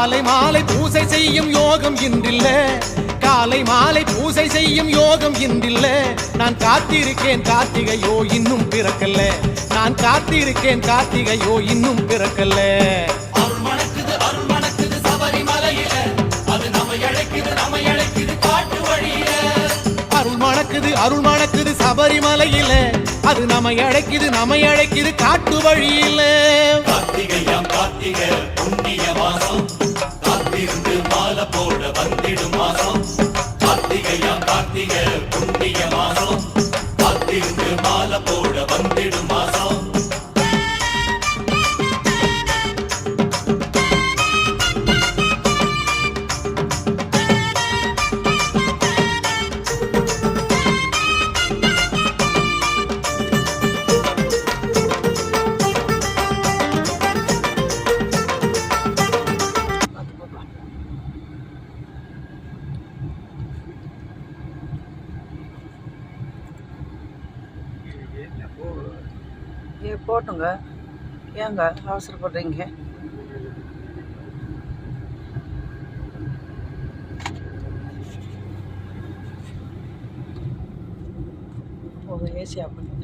காலை மாலை பூசை செய்யும் யோகம் இன்றில்ல, காலை மாலை பூசை செய்யும் யோகம் இன்றில்ல. நான் காத்திருக்கேன் கார்த்திகையோ இன்னும் பிறக்கல்ல, நான் காத்திருக்கேன் கார்த்திகையோ இன்னும் பிறக்கல்ல. அருள் மணக்குது சபரிமலையில, அது நம்மை அழைக்குது காட்டு வழியில. அருள் மணக்குது சபரிமலையில, அது நம்மை அழைக்குது காட்டு வழியில. கார்த்திகையாம் கார்த்திகை புண்ணிய மாசம், காத்திருந்து மாலை போட வந்திடும் மாசம். கார்த்திகையாம் கார்த்திகை புண்ணிய மாசம், காத்திருந்து மாலை போட வந்திடும் மாசம். போட்டுங்க, ஏங்க அவசரப்படுறீங்க? ஏசி ஆஃப் பண்ணி